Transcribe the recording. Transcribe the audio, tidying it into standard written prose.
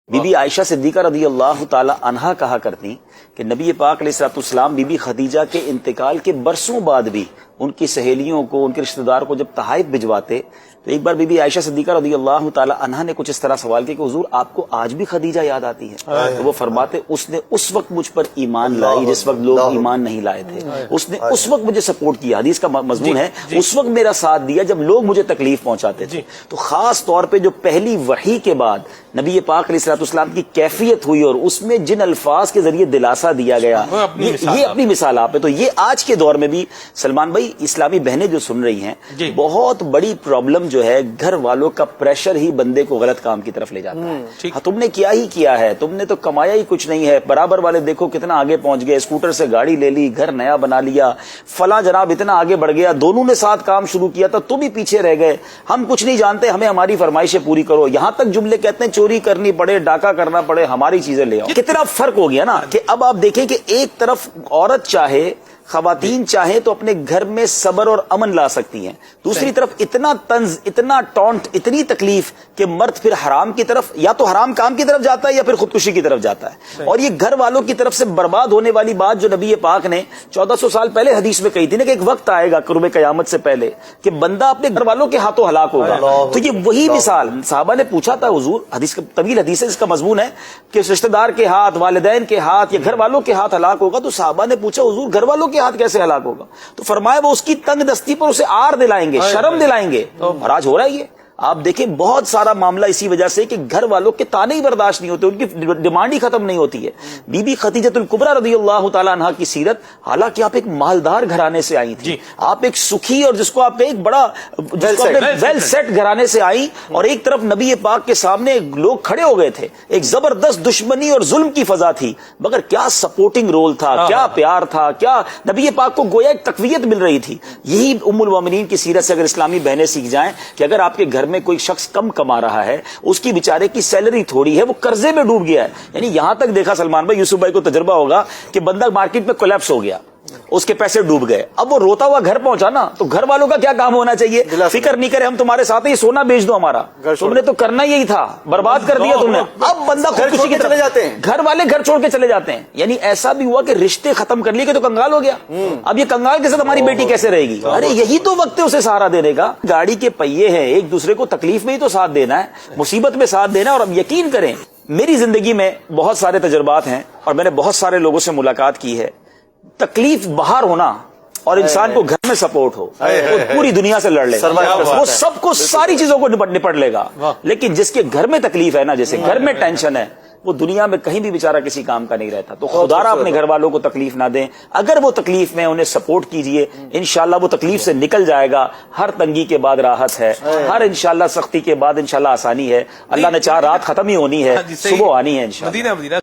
Be be عائشہ صدیقہ رضی اللہ تعالی عنہا کہا کرتی کہ نبی پاک علیہ الصلوۃ والسلام بی بی خدیجہ کے انتقال کے برسوں بعد بھی ان کی سہیلیوں کو، ان کے رشتہ دار کو جب تحائف بھجواتے تو ایک بار بی بی عائشہ صدیقہ رضی اللہ تعالی عنہا نے کچھ اس طرح سوال کیا کہ حضور آپ کو آج بھی خدیجہ یاد آتی ہے؟ تو وہ فرماتے اس نے اس وقت مجھ پر ایمان لائی جس وقت لوگ ایمان نہیں لائے تھے، اس نے اس وقت مجھے سپورٹ کیا، حدیث کا مضمون ہے اس وقت میرا ساتھ دیا جب لوگ مجھے تکلیف پہنچاتے تھے۔ تو خاص طور پہ جو پہلی وحی کے بعد نبی پاک علیہ الصلوۃ والسلام کی کیفیت ہوئی اور اس میں جن الفاظ کے ذریعے دلاسا دیا گیا، یہ اپنی مثال آپ ہے۔ تو یہ آج کے دور میں بھی سلمان بھائی اسلامی بہنیں جو سن رہی ہیں، بہت بڑی پرابلم جو ہے گھر والوں کا پریشر ہی بندے کو غلط کام کی طرف لے جاتا ہے۔ ہاں تم نے کیا ہی کیا ہے، تم نے تو کمایا ہی کچھ نہیں ہے، برابر والے دیکھو کتنا آگے پہنچ گئے، اسکوٹر سے گاڑی لے لی، گھر نیا بنا لیا، فلاں جناب اتنا آگے بڑھ گیا، دونوں نے ساتھ کام شروع کیا تھا تم ہی پیچھے رہ گئے، ہم کچھ نہیں جانتے، ہمیں ہماری فرمائشیں پوری کرو، یہاں تک جملے کہتے ہیں چوری کرنی پڑے، ڈاکہ کرنا پڑے، ہماری چیزیں لے آؤ۔ کتنا فرق ہو گیا نا کہ اب آپ دیکھیں کہ ایک طرف عورت چاہے، خواتین چاہیں تو اپنے گھر میں صبر اور امن لا سکتی ہیں، دوسری طرف اتنا طنز، اتنا ٹونٹ، اتنی تکلیف کہ مرد پھر حرام کی طرف، یا تو حرام کام کی طرف جاتا ہے یا پھر خودکشی کی طرف جاتا ہے۔ اور یہ گھر والوں کی طرف سے برباد ہونے والی بات جو نبی پاک نے 1400 سال پہلے حدیث میں کہی تھی نا کہ ایک وقت آئے گا قرب قیامت سے پہلے کہ بندہ اپنے گھر والوں کے ہاتھوں ہلاک ہوگا۔ تو یہ وہی مثال، صحابہ نے پوچھا تھا حضور، حدیث طویل حدیث ہے، اس کا مضمون ہے کہ رشتہ دار کے ہاتھ، والدین کے ہاتھ یا گھر والوں کے ہاتھ ہلاک ہوگا، تو صحابہ نے پوچھا حضور گھر والوں کے ہاتھ کیسے ہلاک ہوگا؟ تو فرمایا وہ اس کی تنگ دستی پر اسے آر دلائیں گے، شرم دلائیں گے، اور آج ہو رہا ہے یہ۔ آپ دیکھیں بہت سارا معاملہ اسی وجہ سے کہ گھر والوں کے تانے ہی برداشت نہیں ہوتے، ان کی ڈیمانڈ ہی ختم نہیں ہوتی ہے۔ بی بی خدیجہ الکبریٰ رضی اللہ تعالیٰ عنہا کی سیرت، حالانکہ آپ ایک مالدار گھرانے سے آئی تھی، آپ ایک سکھی اور جس کو آپ ایک بڑا ویل سیٹ گھرانے سے آئی، اور ایک طرف نبی پاک کے سامنے لوگ کھڑے ہو گئے تھے، ایک زبردست دشمنی اور ظلم کی فضا تھی، مگر کیا سپورٹنگ رول تھا، کیا پیار تھا، کیا نبی پاک کو گویا ایک تقویت مل رہی تھی۔ یہی ام المومنین کی سیرت سے اگر اسلامی بہنیں سیکھ جائیں کہ اگر آپ کے گھر میں کوئی شخص کم کما رہا ہے، اس کی بیچارے کی سیلری تھوڑی ہے، وہ قرضے میں ڈوب گیا ہے، یعنی یہاں تک دیکھا سلمان بھائی، یوسف بھائی کو تجربہ ہوگا کہ بندہ مارکیٹ میں کولیپس ہو گیا، اس کے پیسے ڈوب گئے، اب وہ روتا ہوا گھر پہنچا نا، تو گھر والوں کا کیا کام ہونا چاہیے؟ فکر نہیں کرے، ہم تمہارے ساتھ ہیں، سونا بیچ دو ہمارا، تم نے تو کرنا یہی تھا، برباد کر دیا تم نے۔ اب بندہ خودکشی کی طرف جاتے ہیں، گھر والے گھر چھوڑ کے چلے جاتے ہیں، یعنی ایسا بھی ہوا کہ رشتے ختم کر لیے کہ تو کنگال ہو گیا، اب یہ کنگال کے ساتھ ہماری بیٹی کیسے رہے گی؟ ارے یہی تو وقت ہے اسے سہارا دینے کا، گاڑی کے پہیے ہیں، ایک دوسرے کو تکلیف میں ہی تو ساتھ دینا ہے، مصیبت میں ساتھ دینا ہے۔ اور اب یقین کریں میری زندگی میں بہت سارے تجربات ہیں اور میں نے بہت سارے لوگوں سے ملاقات کی ہے، تکلیف باہر ہونا اور انسان کو گھر میں سپورٹ ہو، وہ پوری دنیا سے لڑ لے گا، وہ سب کو ساری چیزوں کو نپٹ لے گا، لیکن جس کے گھر میں تکلیف ہے نا، جیسے گھر میں ٹینشن ہے، وہ دنیا میں کہیں بھی بیچارہ کسی کام کا نہیں رہتا۔ تو خدا را اپنے گھر والوں کو تکلیف نہ دیں، اگر وہ تکلیف میں انہیں سپورٹ کیجئے، انشاءاللہ وہ تکلیف سے نکل جائے گا۔ ہر تنگی کے بعد راحت ہے، ہر انشاءاللہ سختی کے بعد انشاءاللہ آسانی ہے، اللہ نے چاہ رات ختم ہی ہونی ہے، صبح آنی ہے انشاءاللہ۔